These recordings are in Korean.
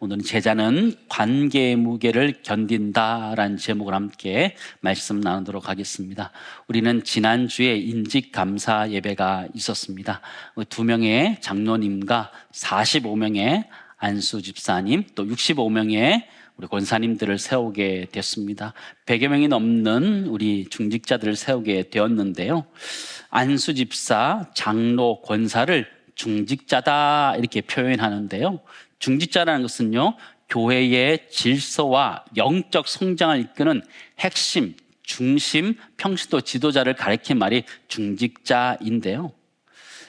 오늘은 제자는 관계의 무게를 견딘다라는 제목을 함께 말씀 나누도록 하겠습니다. 우리는 지난주에 인직감사 예배가 있었습니다. 2명의 장로님과 45명의 안수 집사님, 또 65명의 우리 권사님들을 세우게 됐습니다. 100여 명이 넘는 우리 중직자들을 세우게 되었는데요. 안수 집사, 장로, 권사를 중직자다 이렇게 표현하는데요. 중직자라는 것은요, 교회의 질서와 영적 성장을 이끄는 핵심, 중심, 평신도 지도자를 가리킨 말이 중직자인데요.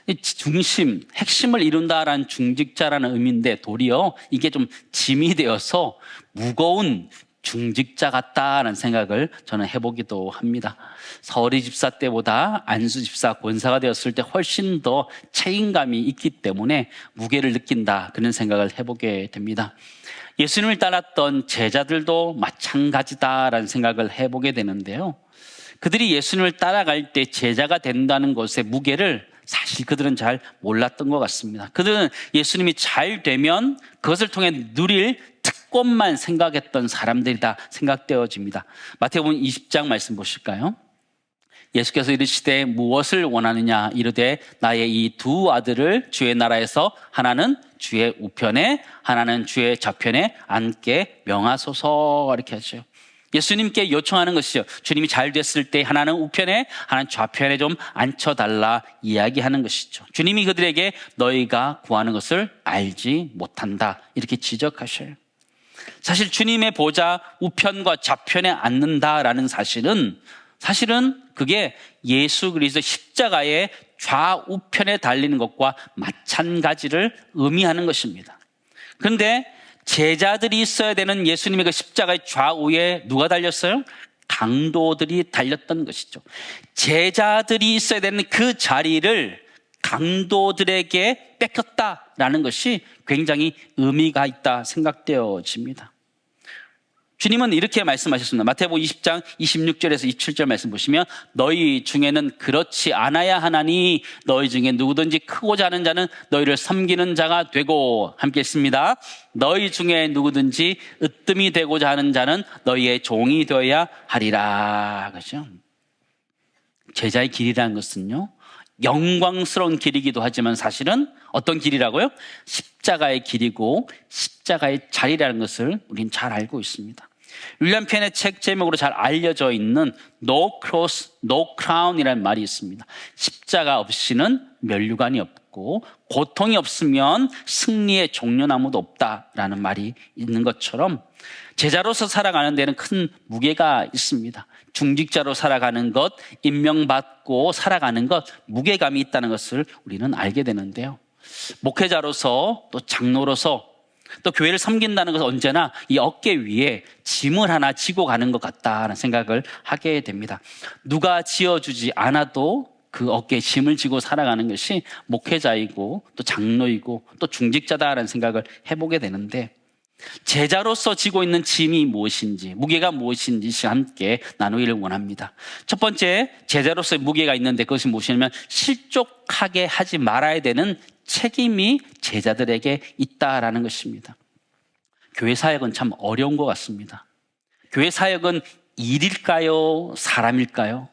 이 중심, 핵심을 이룬다라는 중직자라는 의미인데 도리어 이게 좀 짐이 되어서 무거운 중직자 같다라는 생각을 저는 해보기도 합니다. 서리 집사 때보다 안수 집사, 권사가 되었을 때 훨씬 더 책임감이 있기 때문에 무게를 느낀다, 그런 생각을 해보게 됩니다. 예수님을 따랐던 제자들도 마찬가지다라는 생각을 해보게 되는데요. 그들이 예수님을 따라갈 때 제자가 된다는 것의 무게를 사실 그들은 잘 몰랐던 것 같습니다. 그들은 예수님이 잘 되면 그것을 통해 누릴 특권만 생각했던 사람들이다 생각되어집니다. 마태복음 20장 말씀 보실까요? 예수께서 이르시되 무엇을 원하느냐 이르되 나의 이 두 아들을 주의 나라에서 하나는 주의 우편에 하나는 주의 좌편에 앉게 명하소서, 이렇게 하죠. 예수님께 요청하는 것이죠. 주님이 잘 됐을 때 하나는 우편에 하나는 좌편에 좀 앉혀달라 이야기하는 것이죠. 주님이 그들에게 너희가 구하는 것을 알지 못한다 이렇게 지적하셔요. 사실 주님의 보좌 우편과 좌편에 앉는다라는 사실은 그게 예수 그리스도 십자가의 좌우편에 달리는 것과 마찬가지를 의미하는 것입니다. 그런데 제자들이 있어야 되는 예수님의 그 십자가의 좌우에 누가 달렸어요? 강도들이 달렸던 것이죠. 제자들이 있어야 되는 그 자리를 강도들에게 뺏겼다라는 것이 굉장히 의미가 있다 생각되어집니다. 주님은 이렇게 말씀하셨습니다. 마태복음 20장 26절에서 27절 말씀 보시면 너희 중에는 그렇지 않아야 하나니 너희 중에 누구든지 크고자 하는 자는 너희를 섬기는 자가 되고, 함께 읽습니다. 너희 중에 누구든지 으뜸이 되고자 하는 자는 너희의 종이 되어야 하리라. 그렇죠? 제자의 길이라는 것은요, 영광스러운 길이기도 하지만 사실은 어떤 길이라고요? 십자가의 길이고 십자가의 자리라는 것을 우리는 잘 알고 있습니다. 윌리엄 펜의 책 제목으로 잘 알려져 있는 No Cross, No Crown이라는 말이 있습니다. 십자가 없이는 면류관이 없고 고통이 없으면 승리의 종려나무도 없다라는 말이 있는 것처럼 제자로서 살아가는 데는 큰 무게가 있습니다. 중직자로 살아가는 것, 임명받고 살아가는 것, 무게감이 있다는 것을 우리는 알게 되는데요. 목회자로서 또 장로로서 또 교회를 섬긴다는 것은 언제나 이 어깨 위에 짐을 하나 지고 가는 것 같다는 생각을 하게 됩니다. 누가 지어주지 않아도 그 어깨에 짐을 지고 살아가는 것이 목회자이고 또 장로이고 또 중직자다라는 생각을 해보게 되는데, 제자로서 지고 있는 짐이 무엇인지, 무게가 무엇인지 함께 나누기를 원합니다. 첫 번째, 제자로서의 무게가 있는데 그것이 무엇이냐면 실족하게 하지 말아야 되는 책임이 제자들에게 있다라는 것입니다. 교회 사역은 참 어려운 것 같습니다. 교회 사역은 일일까요? 사람일까요?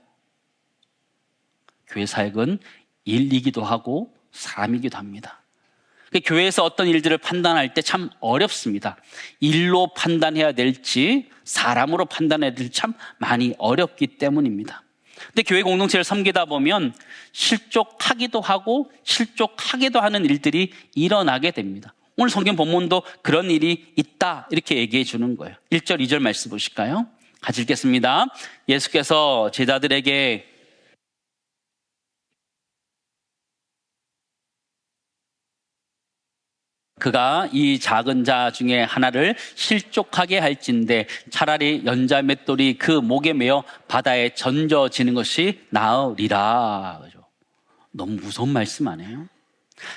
교회 사역은 일이기도 하고 사람이기도 합니다. 교회에서 어떤 일들을 판단할 때 참 어렵습니다. 일로 판단해야 될지 사람으로 판단해야 될지 참 많이 어렵기 때문입니다. 근데 교회 공동체를 섬기다 보면 실족하기도 하고 실족하기도 하는 일들이 일어나게 됩니다. 오늘 성경 본문도 그런 일이 있다 이렇게 얘기해 주는 거예요. 1절 2절 말씀 보실까요? 같이 읽겠습니다. 예수께서 제자들에게 그가 이 작은 자 중에 하나를 실족하게 할진대 차라리 연자 맷돌이 그 목에 매어 바다에 던져지는 것이 나으리라. 그죠? 너무 무서운 말씀 아니에요?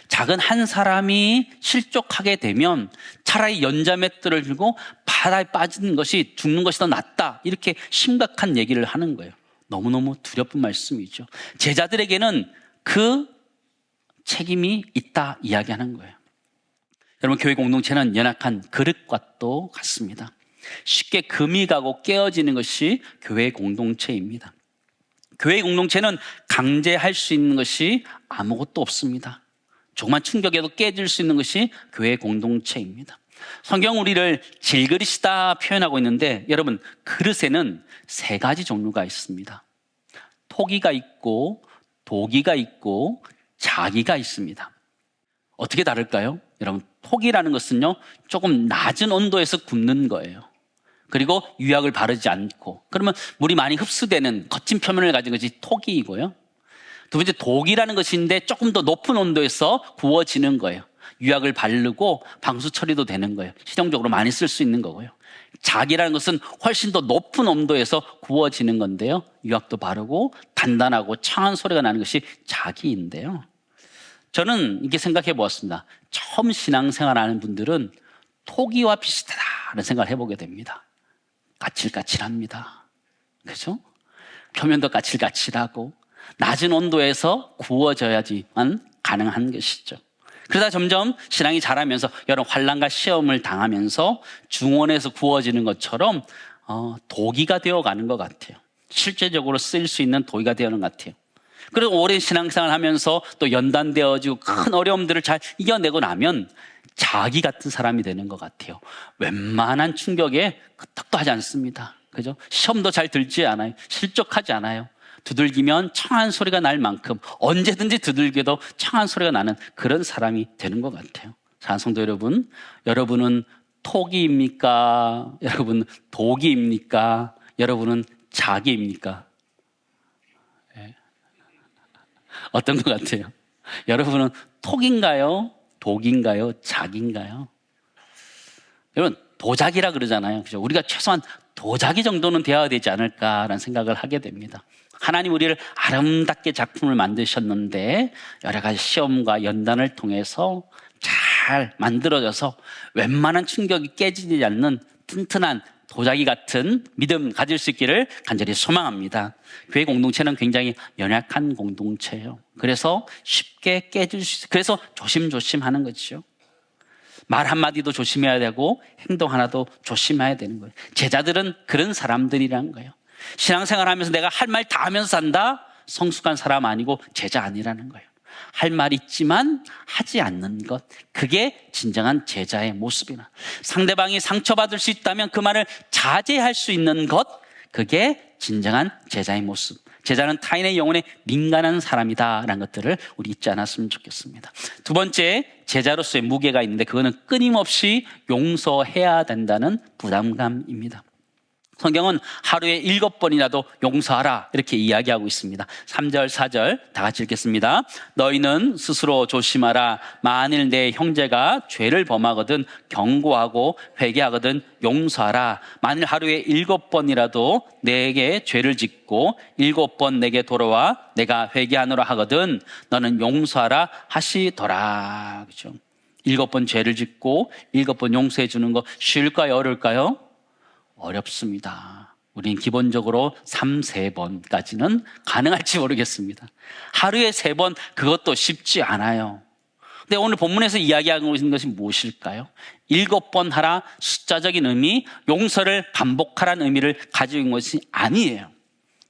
작은 한 사람이 실족하게 되면 차라리 연자 맷돌을 들고 바다에 빠지는 것이, 죽는 것이 더 낫다, 이렇게 심각한 얘기를 하는 거예요. 너무너무 두렵은 말씀이죠. 제자들에게는 그 책임이 있다 이야기하는 거예요. 여러분, 교회 공동체는 연약한 그릇과 또 같습니다. 쉽게 금이 가고 깨어지는 것이 교회 공동체입니다. 교회 공동체는 강제할 수 있는 것이 아무것도 없습니다. 조그만 충격에도 깨질 수 있는 것이 교회 공동체입니다. 성경 우리를 질그릇이다 표현하고 있는데, 여러분, 그릇에는 세 가지 종류가 있습니다. 토기가 있고 도기가 있고 자기가 있습니다. 어떻게 다를까요? 여러분, 토기라는 것은요, 조금 낮은 온도에서 굽는 거예요. 그리고 유약을 바르지 않고, 그러면 물이 많이 흡수되는 거친 표면을 가진 것이 토기이고요. 두 번째, 도기라는 것인데 조금 더 높은 온도에서 구워지는 거예요. 유약을 바르고 방수 처리도 되는 거예요. 실용적으로 많이 쓸 수 있는 거고요. 자기라는 것은 훨씬 더 높은 온도에서 구워지는 건데요, 유약도 바르고 단단하고 청한 소리가 나는 것이 자기인데요, 저는 이렇게 생각해 보았습니다. 처음 신앙생활하는 분들은 토기와 비슷하다는 생각을 해보게 됩니다. 까칠까칠합니다. 그죠? 표면도 까칠까칠하고 낮은 온도에서 구워져야지만 가능한 것이죠. 그러다 점점 신앙이 자라면서 여러 환난과 시험을 당하면서 중원에서 구워지는 것처럼 도기가 되어가는 것 같아요. 실제적으로 쓰일 수 있는 도기가 되어가는 것 같아요. 그리고 오랜 신앙생활을 하면서 또 연단되어지고 큰 어려움들을 잘 이겨내고 나면 자기 같은 사람이 되는 것 같아요. 웬만한 충격에 끄떡도 하지 않습니다. 그죠? 시험도 잘 들지 않아요. 실족하지 않아요. 두들기면 청한 소리가 날 만큼 언제든지 두들겨도 청한 소리가 나는 그런 사람이 되는 것 같아요. 자, 성도 여러분, 여러분은 토기입니까? 여러분은 도기입니까? 여러분은 자기입니까? 네. 어떤 것 같아요? 여러분은 토기인가요? 독인가요? 자기인가요? 여러분, 도자기라 그러잖아요. 그죠? 우리가 최소한 도자기 정도는 되어야 되지 않을까라는 생각을 하게 됩니다. 하나님 우리를 아름답게 작품을 만드셨는데 여러 가지 시험과 연단을 통해서 잘 만들어져서 웬만한 충격이 깨지지 않는 튼튼한 도자기 같은 믿음 가질 수 있기를 간절히 소망합니다. 교회 공동체는 굉장히 연약한 공동체예요. 그래서 쉽게 깨질 수 있어요. 그래서 조심조심 하는 거죠. 말 한마디도 조심해야 되고 행동 하나도 조심해야 되는 거예요. 제자들은 그런 사람들이라는 거예요. 신앙생활 하면서 내가 할 말 다 하면서 산다? 성숙한 사람 아니고 제자 아니라는 거예요. 할 말 있지만 하지 않는 것, 그게 진정한 제자의 모습이나, 상대방이 상처받을 수 있다면 그 말을 자제할 수 있는 것, 그게 진정한 제자의 모습. 제자는 타인의 영혼에 민감한 사람이다라는 것들을 우리 잊지 않았으면 좋겠습니다. 두 번째, 제자로서의 무게가 있는데 그거는 끊임없이 용서해야 된다는 부담감입니다. 성경은 하루에 7번이라도 용서하라 이렇게 이야기하고 있습니다. 3절 4절 다 같이 읽겠습니다. 너희는 스스로 조심하라. 만일 내 형제가 죄를 범하거든 경고하고 회개하거든 용서하라. 만일 하루에 7번이라도 내게 죄를 짓고 7번 내게 돌아와 내가 회개하노라 하거든 너는 용서하라 하시더라. 그렇죠? 7번 죄를 짓고 7번 용서해 주는 거 쉬울까요? 어려울까요? 어렵습니다. 우린 기본적으로 3-4번까지는 가능할지 모르겠습니다. 하루에 3번, 그것도 쉽지 않아요. 근데 오늘 본문에서 이야기하고 있는 것이 무엇일까요? 7번 하라, 숫자적인 의미, 용서를 반복하라는 의미를 가지고 있는 것이 아니에요.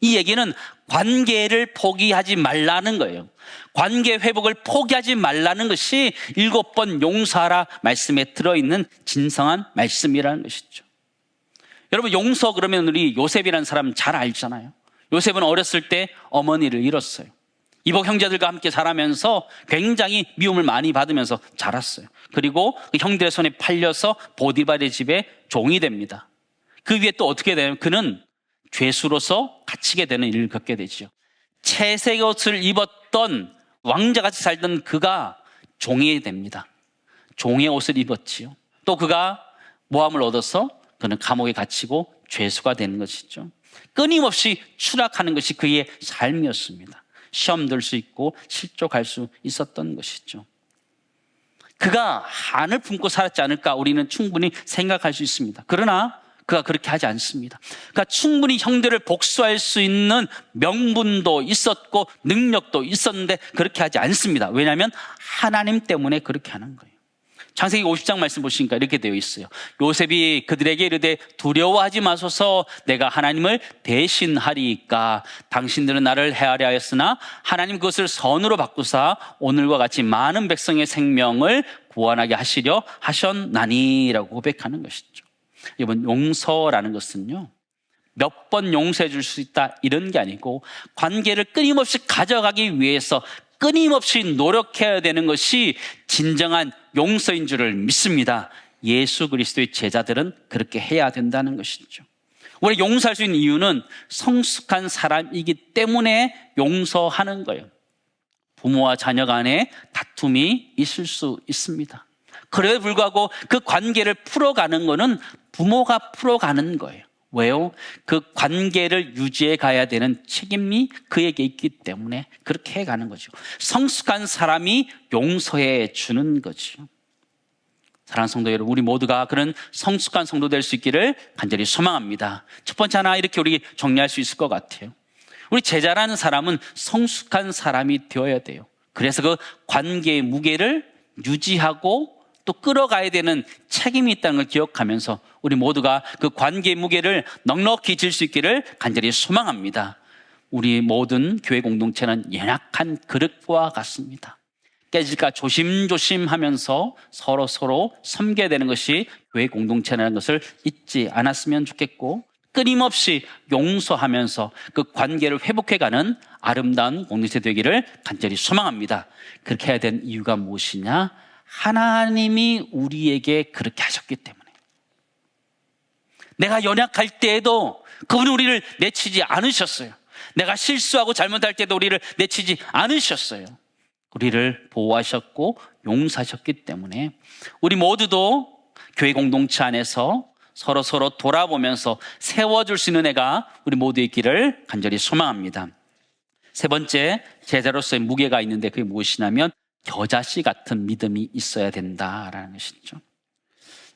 이 얘기는 관계를 포기하지 말라는 거예요. 관계 회복을 포기하지 말라는 것이 7번 용서하라 말씀에 들어있는 진성한 말씀이라는 것이죠. 여러분, 용서 그러면 우리 요셉이라는 사람 잘 알잖아요. 요셉은 어렸을 때 어머니를 잃었어요. 이복 형제들과 함께 자라면서 굉장히 미움을 많이 받으면서 자랐어요. 그리고 그 형들의 손에 팔려서 보디발의 집에 종이 됩니다. 그 위에 또 어떻게 되냐면 그는 죄수로서 갇히게 되는 일을 겪게 되죠. 채색 옷을 입었던 왕자같이 살던 그가 종이 됩니다. 종의 옷을 입었지요. 또 그가 모함을 얻어서 그는 감옥에 갇히고 죄수가 되는 것이죠. 끊임없이 추락하는 것이 그의 삶이었습니다. 시험 들 수 있고 실족할 수 있었던 것이죠. 그가 한을 품고 살았지 않을까 우리는 충분히 생각할 수 있습니다. 그러나 그가 그렇게 하지 않습니다. 그가 충분히 형들을 복수할 수 있는 명분도 있었고 능력도 있었는데 그렇게 하지 않습니다. 왜냐하면 하나님 때문에 그렇게 하는 거예요. 창세기 50장 말씀 보시니까 이렇게 되어 있어요. 요셉이 그들에게 이르되 두려워하지 마소서, 내가 하나님을 대신하리이까. 당신들은 나를 해하려 하였으나 하나님 그것을 선으로 바꾸사 오늘과 같이 많은 백성의 생명을 구원하게 하시려 하셨나니라고 고백하는 것이죠. 이번 용서라는 것은요, 몇 번 용서해 줄 수 있다 이런 게 아니고 관계를 끊임없이 가져가기 위해서 끊임없이 노력해야 되는 것이 진정한 용서인 줄을 믿습니다. 예수 그리스도의 제자들은 그렇게 해야 된다는 것이죠. 우리 용서할 수 있는 이유는 성숙한 사람이기 때문에 용서하는 거예요. 부모와 자녀 간에 다툼이 있을 수 있습니다. 그래도 불구하고 그 관계를 풀어가는 거는 부모가 풀어가는 거예요. 왜요? 그 관계를 유지해 가야 되는 책임이 그에게 있기 때문에 그렇게 해가는 거죠. 성숙한 사람이 용서해 주는 거죠. 사랑하는 성도 여러분, 우리 모두가 그런 성숙한 성도 될 수 있기를 간절히 소망합니다. 첫 번째 하나 이렇게 우리 정리할 수 있을 것 같아요. 우리 제자라는 사람은 성숙한 사람이 되어야 돼요. 그래서 그 관계의 무게를 유지하고 또 끌어가야 되는 책임이 있다는 걸 기억하면서 우리 모두가 그 관계의 무게를 넉넉히 질 수 있기를 간절히 소망합니다. 우리 모든 교회 공동체는 연약한 그릇과 같습니다. 깨질까 조심조심 하면서 서로 섬겨야 되는 것이 교회 공동체라는 것을 잊지 않았으면 좋겠고, 끊임없이 용서하면서 그 관계를 회복해가는 아름다운 공동체 되기를 간절히 소망합니다. 그렇게 해야 되는 이유가 무엇이냐? 하나님이 우리에게 그렇게 하셨기 때문에. 내가 연약할 때에도 그분이 우리를 내치지 않으셨어요. 내가 실수하고 잘못할 때도 우리를 내치지 않으셨어요. 우리를 보호하셨고 용서하셨기 때문에 우리 모두도 교회 공동체 안에서 서로 돌아보면서 세워줄 수 있는 애가 우리 모두 있기를 간절히 소망합니다. 세 번째, 제자로서의 무게가 있는데 그게 무엇이냐면 겨자씨 같은 믿음이 있어야 된다라는 것이죠.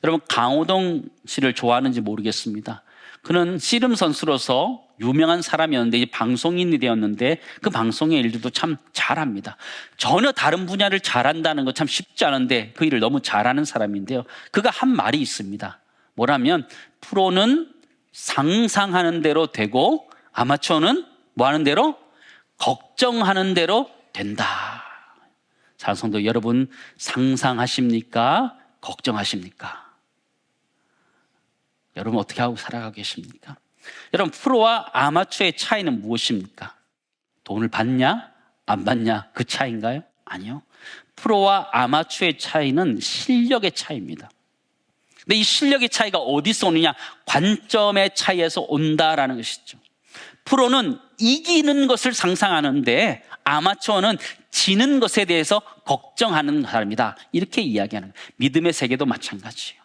여러분, 강호동 씨를 좋아하는지 모르겠습니다. 그는 씨름 선수로서 유명한 사람이었는데 이제 방송인이 되었는데 그 방송의 일들도 참 잘합니다. 전혀 다른 분야를 잘한다는 거 참 쉽지 않은데 그 일을 너무 잘하는 사람인데요. 그가 한 말이 있습니다. 뭐라면 프로는 상상하는 대로 되고 아마추어는 뭐 하는 대로? 걱정하는 대로 된다. 사랑성도 여러분, 상상하십니까? 걱정하십니까? 여러분 어떻게 하고 살아가고 계십니까? 여러분, 프로와 아마추어의 차이는 무엇입니까? 돈을 받냐 안 받냐 그 차이인가요? 아니요. 프로와 아마추어의 차이는 실력의 차이입니다. 근데 이 실력의 차이가 어디서 오느냐? 관점의 차이에서 온다라는 것이죠. 프로는 이기는 것을 상상하는데 아마추어는 지는 것에 대해서 걱정하는 사람이다. 이렇게 이야기하는 거예요. 믿음의 세계도 마찬가지예요.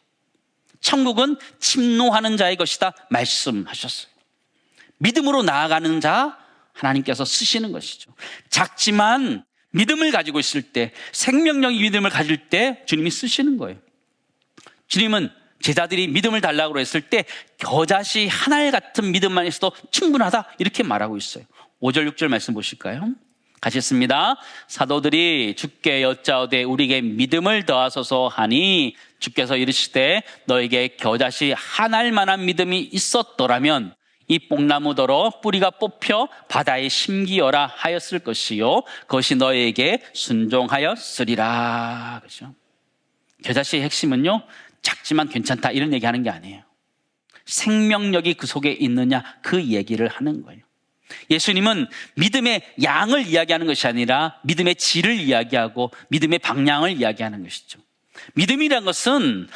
천국은 침노하는 자의 것이다 말씀하셨어요. 믿음으로 나아가는 자 하나님께서 쓰시는 것이죠. 작지만 믿음을 가지고 있을 때, 생명력의 믿음을 가질 때 주님이 쓰시는 거예요. 주님은 제자들이 믿음을 달라고 했을 때 겨자씨 한 알 같은 믿음만 있어도 충분하다 이렇게 말하고 있어요. 5절 6절 말씀 보실까요? 같이 읽습니다. 사도들이 주께 여짜오되 우리에게 믿음을 더하소서 하니 주께서 이르시되 너에게 겨자씨 한 알만한 믿음이 있었더라면 이 뽕나무더러 뿌리가 뽑혀 바다에 심기어라 하였을 것이요 그것이 너에게 순종하였으리라. 그렇죠? 겨자씨의 핵심은요, 작지만 괜찮다 이런 얘기하는 게 아니에요. 생명력이 그 속에 있느냐 그 얘기를 하는 거예요. 예수님은 믿음의 양을 이야기하는 것이 아니라 믿음의 질을 이야기하고 믿음의 방향을 이야기하는 것이죠. 믿음이라는 것은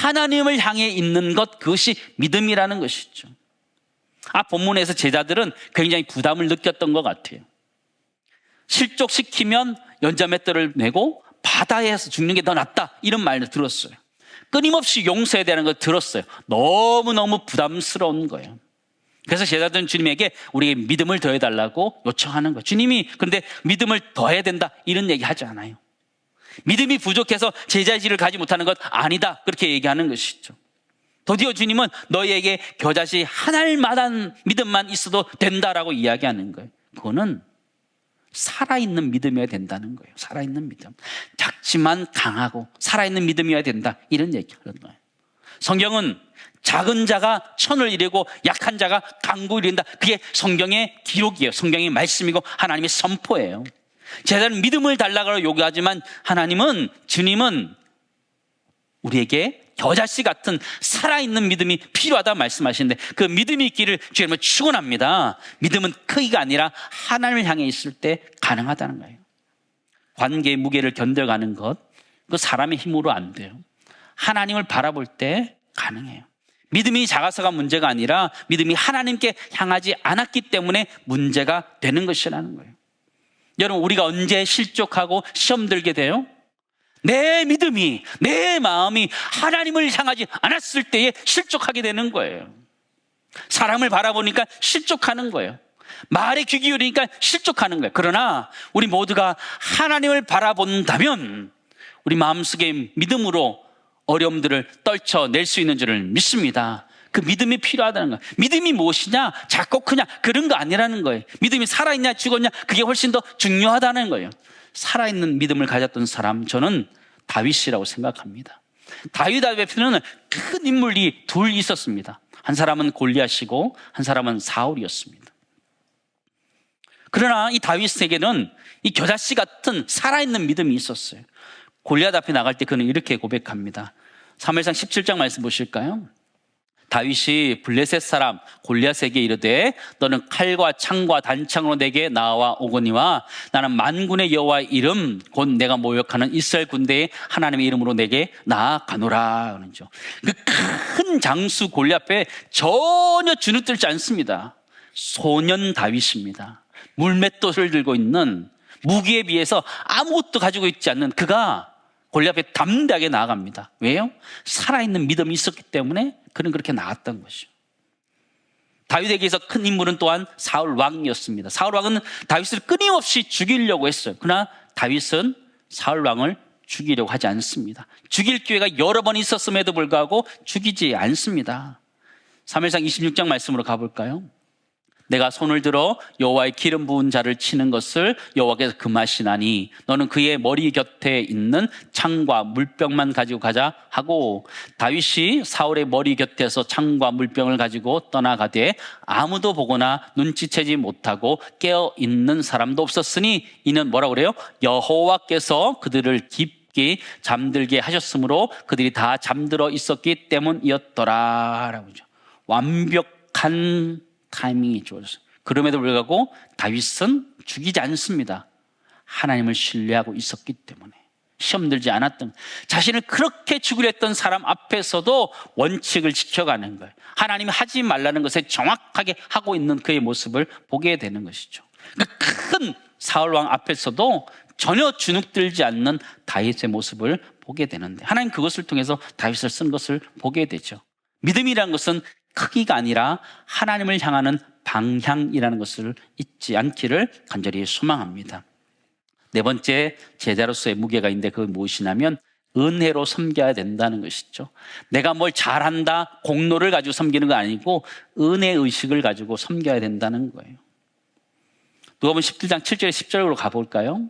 하나님을 향해 있는 것, 그것이 믿음이라는 것이죠. 본문에서 제자들은 굉장히 부담을 느꼈던 것 같아요. 실족시키면 연자맷돌을 내고 바다에서 죽는 게 더 낫다 이런 말을 들었어요. 끊임없이 용서해야 되는 걸 들었어요. 너무너무 부담스러운 거예요. 그래서 제자들은 주님에게 우리에게 믿음을 더해달라고 요청하는 거예요. 주님이 그런데 믿음을 더해야 된다 이런 얘기 하지 않아요. 믿음이 부족해서 제자의 질을 가지 못하는 것 아니다 그렇게 얘기하는 것이죠. 드디어 주님은 너희에게 겨자씨 한 알만한 믿음만 있어도 된다라고 이야기하는 거예요. 그거는 살아있는 믿음이어야 된다는 거예요. 살아있는 믿음. 작지만 강하고 살아있는 믿음이어야 된다. 이런 얘기하는 거예요. 성경은 작은 자가 천을 이루고 약한 자가 강국을 이룬다. 그게 성경의 기록이에요. 성경의 말씀이고 하나님의 선포예요. 제자는 믿음을 달라고 요구하지만 하나님은, 주님은 우리에게 겨자씨 같은 살아있는 믿음이 필요하다 말씀하시는데, 그 믿음이 있기를 주님은 축원합니다. 믿음은 크기가 아니라 하나님을 향해 있을 때 가능하다는 거예요. 관계의 무게를 견뎌가는 것, 그 사람의 힘으로 안 돼요. 하나님을 바라볼 때 가능해요. 믿음이 작아서가 문제가 아니라 믿음이 하나님께 향하지 않았기 때문에 문제가 되는 것이라는 거예요. 여러분, 우리가 언제 실족하고 시험 들게 돼요? 내 믿음이, 내 마음이 하나님을 향하지 않았을 때에 실족하게 되는 거예요. 사람을 바라보니까 실족하는 거예요. 말에 귀 기울이니까 실족하는 거예요. 그러나 우리 모두가 하나님을 바라본다면 우리 마음속에 믿음으로 어려움들을 떨쳐낼 수 있는 줄을 믿습니다. 그 믿음이 필요하다는 거예요. 믿음이 무엇이냐, 작고 크냐, 그런 거 아니라는 거예요. 믿음이 살아있냐 죽었냐, 그게 훨씬 더 중요하다는 거예요. 살아있는 믿음을 가졌던 사람, 저는 다윗이라고 생각합니다. 다윗 앞에는 큰 인물이 둘 있었습니다. 한 사람은 골리앗이고 한 사람은 사울이었습니다. 그러나 이 다윗에게는 이 겨자씨 같은 살아있는 믿음이 있었어요. 골리앗 앞에 나갈 때 그는 이렇게 고백합니다. 사무엘상 17장 말씀 보실까요? 다윗이 블레셋 사람 골리앗에게 이르되 너는 칼과 창과 단창으로 내게 나와 오거니와 나는 만군의 여호와의 이름 곧 내가 모욕하는 이스라엘 군대의 하나님의 이름으로 내게 나아가노라. 그러죠. 그 큰 장수 골리앗 앞에 전혀 주눅들지 않습니다. 소년 다윗입니다. 물맷돌을 들고 있는, 무기에 비해서 아무것도 가지고 있지 않는 그가 골리앗 앞에 담대하게 나아갑니다. 왜요? 살아있는 믿음이 있었기 때문에 그는 그렇게 나았던 것이죠. 다윗에게서 큰 인물은 또한 사울 왕이었습니다. 사울 왕은 다윗을 끊임없이 죽이려고 했어요. 그러나 다윗은 사울 왕을 죽이려고 하지 않습니다. 죽일 기회가 여러 번 있었음에도 불구하고 죽이지 않습니다. 사무엘상 26장 말씀으로 가볼까요? 내가 손을 들어 여호와의 기름 부은 자를 치는 것을 여호와께서 금하시나니 너는 그의 머리 곁에 있는 창과 물병만 가지고 가자 하고, 다윗이 사울의 머리 곁에서 창과 물병을 가지고 떠나가되 아무도 보거나 눈치채지 못하고 깨어 있는 사람도 없었으니 이는 뭐라고 그래요? 여호와께서 그들을 깊이 잠들게 하셨으므로 그들이 다 잠들어 있었기 때문이었더라 라고 하죠. 완벽한 타이밍이 주어졌어요. 그럼에도 불구하고 다윗은 죽이지 않습니다. 하나님을 신뢰하고 있었기 때문에, 시험 들지 않았던, 자신을 그렇게 죽이려 했던 사람 앞에서도 원칙을 지켜가는 거예요. 하나님이 하지 말라는 것에 정확하게 하고 있는 그의 모습을 보게 되는 것이죠. 그러니까 큰 사울왕 앞에서도 전혀 주눅들지 않는 다윗의 모습을 보게 되는데, 하나님 그것을 통해서 다윗을 쓴 것을 보게 되죠. 믿음이라는 것은 크기가 아니라 하나님을 향하는 방향이라는 것을 잊지 않기를 간절히 소망합니다. 네 번째, 제자로서의 무게가 있는데 그건 무엇이냐면 은혜로 섬겨야 된다는 것이죠. 내가 뭘 잘한다, 공로를 가지고 섬기는 거 아니고 은혜의식을 가지고 섬겨야 된다는 거예요. 누가복음 17장 7절에 10절로 가볼까요?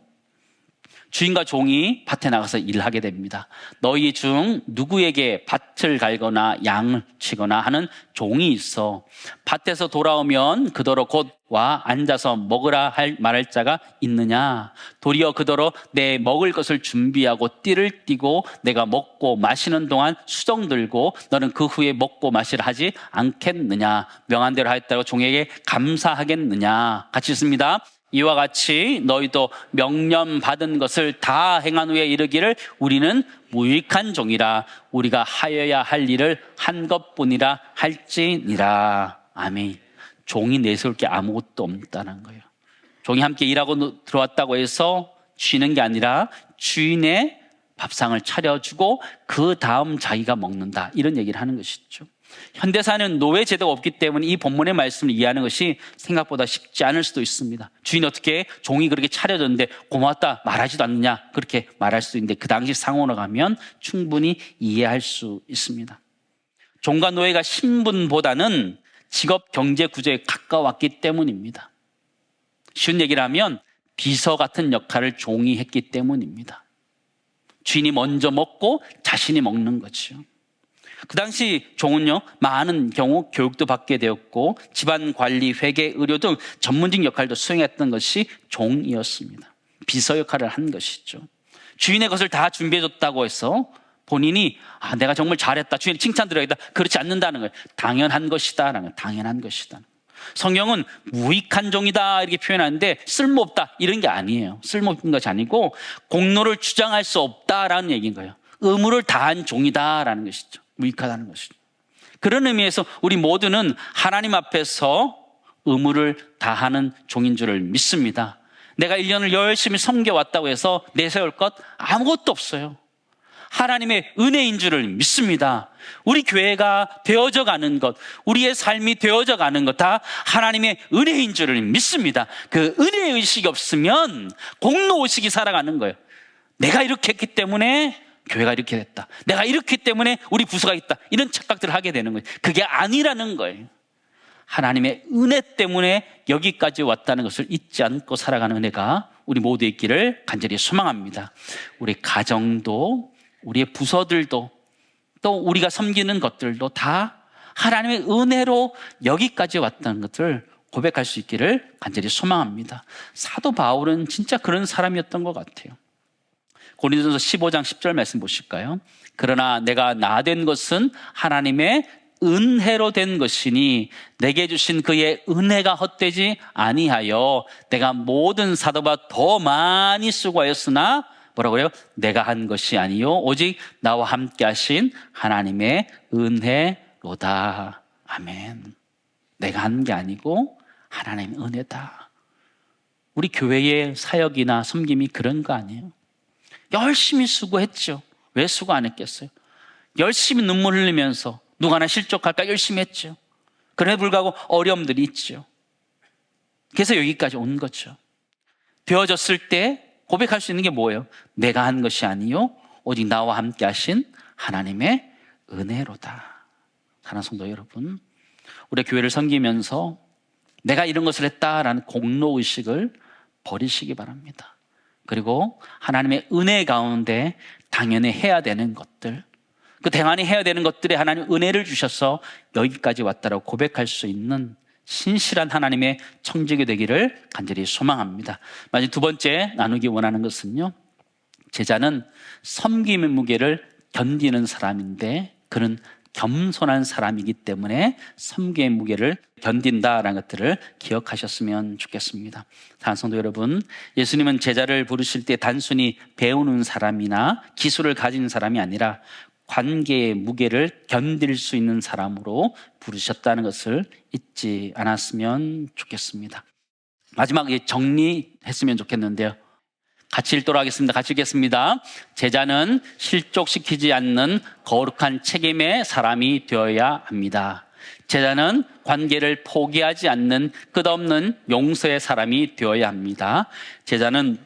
주인과 종이 밭에 나가서 일하게 됩니다. 너희 중 누구에게 밭을 갈거나 양을 치거나 하는 종이 있어 밭에서 돌아오면 그더러 곧 와 앉아서 먹으라 말할 자가 있느냐? 도리어 그더러 내 먹을 것을 준비하고 띠를 띠고 내가 먹고 마시는 동안 수정 들고 너는 그 후에 먹고 마시라 하지 않겠느냐? 명한 대로 하였다고 종에게 감사하겠느냐? 같이 읽습니다. 이와 같이 너희도 명령 받은 것을 다 행한 후에 이르기를 우리는 무익한 종이라 우리가 하여야 할 일을 한 것뿐이라 할지니라. 아멘. 종이 내세울 게 아무것도 없다는 거예요. 종이 함께 일하고 들어왔다고 해서 쉬는 게 아니라 주인의 밥상을 차려주고 그 다음 자기가 먹는다, 이런 얘기를 하는 것이죠. 현대사는 노예 제도가 없기 때문에 이 본문의 말씀을 이해하는 것이 생각보다 쉽지 않을 수도 있습니다. 주인이 어떻게 종이 그렇게 차려줬는데 고맙다 말하지도 않느냐, 그렇게 말할 수도 있는데 그 당시 상황으로 가면 충분히 이해할 수 있습니다. 종과 노예가 신분보다는 직업 경제 구조에 가까웠기 때문입니다. 쉬운 얘기를 하면 비서 같은 역할을 종이 했기 때문입니다. 주인이 먼저 먹고 자신이 먹는 거죠. 그 당시 종은요, 많은 경우 교육도 받게 되었고 집안 관리, 회계, 의료 등 전문직 역할도 수행했던 것이 종이었습니다. 비서 역할을 한 것이죠. 주인의 것을 다 준비해줬다고 해서 본인이 내가 정말 잘했다, 주인이 칭찬 드려야겠다, 그렇지 않는다는 거예요. 당연한 것이다라는 거예요. 당연한 것이다. 성경은 무익한 종이다 이렇게 표현하는데 쓸모없다 이런 게 아니에요. 쓸모없는 것이 아니고 공로를 주장할 수 없다라는 얘기인 거예요. 의무를 다한 종이다라는 것이죠. 무익하다는 것이죠. 그런 의미에서 우리 모두는 하나님 앞에서 의무를 다하는 종인 줄을 믿습니다. 내가 1년을 열심히 섬겨왔다고 해서 내세울 것 아무것도 없어요. 하나님의 은혜인 줄을 믿습니다. 우리 교회가 되어져 가는 것, 우리의 삶이 되어져 가는 것 다 하나님의 은혜인 줄을 믿습니다. 그 은혜의식이 없으면 공로의식이 살아가는 거예요. 내가 이렇게 했기 때문에 교회가 이렇게 됐다, 내가 이렇기 때문에 우리 부서가 있다, 이런 착각들을 하게 되는 거예요. 그게 아니라는 거예요. 하나님의 은혜 때문에 여기까지 왔다는 것을 잊지 않고 살아가는 은혜가 우리 모두에 있기를 간절히 소망합니다. 우리 가정도, 우리의 부서들도, 또 우리가 섬기는 것들도 다 하나님의 은혜로 여기까지 왔다는 것을 고백할 수 있기를 간절히 소망합니다. 사도 바울은 진짜 그런 사람이었던 것 같아요. 고린도전서 15장 10절 말씀 보실까요? 그러나 내가 나된 것은 하나님의 은혜로 된 것이니 내게 주신 그의 은혜가 헛되지 아니하여 내가 모든 사도보다 더 많이 수고하였으나 뭐라고요? 내가 한 것이 아니요 오직 나와 함께 하신 하나님의 은혜로다. 아멘. 내가 한 게 아니고 하나님의 은혜다. 우리 교회의 사역이나 섬김이 그런 거 아니에요? 열심히 수고했죠. 왜 수고 안 했겠어요? 열심히 눈물 흘리면서 누가 하나 실족할까 열심히 했죠. 그럼에도 불구하고 어려움들이 있죠. 그래서 여기까지 온 거죠. 되어졌을 때 고백할 수 있는 게 뭐예요? 내가 한 것이 아니요 오직 나와 함께 하신 하나님의 은혜로다. 사랑하는 성도 여러분, 우리 교회를 섬기면서 내가 이런 것을 했다라는 공로의식을 버리시기 바랍니다. 그리고 하나님의 은혜 가운데 당연히 해야 되는 것들, 그 당연히 해야 되는 것들에 하나님 은혜를 주셔서 여기까지 왔다라고 고백할 수 있는 신실한 하나님의 청지기 되기를 간절히 소망합니다. 마지막 두 번째 나누기 원하는 것은요, 제자는 섬김의 무게를 견디는 사람인데 그는 겸손한 사람이기 때문에 섬김의 무게를 견딘다라는 것들을 기억하셨으면 좋겠습니다. 사랑하는 성도 여러분, 예수님은 제자를 부르실 때 단순히 배우는 사람이나 기술을 가진 사람이 아니라 관계의 무게를 견딜 수 있는 사람으로 부르셨다는 것을 잊지 않았으면 좋겠습니다. 마지막에 정리했으면 좋겠는데요, 같이 읽도록 하겠습니다. 같이 읽겠습니다. 제자는 실족시키지 않는 거룩한 책임의 사람이 되어야 합니다. 제자는 관계를 포기하지 않는 끝없는 용서의 사람이 되어야 합니다. 제자는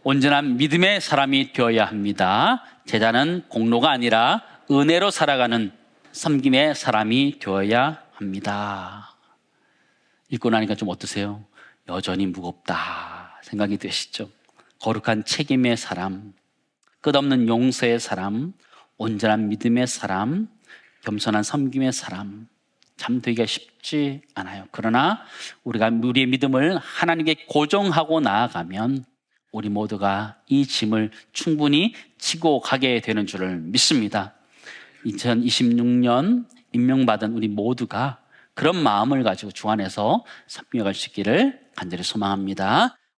온전한 믿음의 사람이 되어야 합니다. 제자는 공로가 아니라 은혜로 살아가는 섬김의 사람이 되어야 합니다. 읽고 나니까 좀 어떠세요? 여전히 무겁다 생각이 드시죠? 거룩한 책임의 사람, 끝없는 용서의 사람, 온전한 믿음의 사람, 겸손한 섬김의 사람, 참 되기가 쉽지 않아요. 그러나 우리가 우리의 믿음을 하나님께 고정하고 나아가면 우리 모두가 이 짐을 충분히 지고 가게 되는 줄을 믿습니다. 2026년 임명받은 우리 모두가 그런 마음을 가지고 주 안에서 섬겨갈 수 있기를 간절히 소망합니다.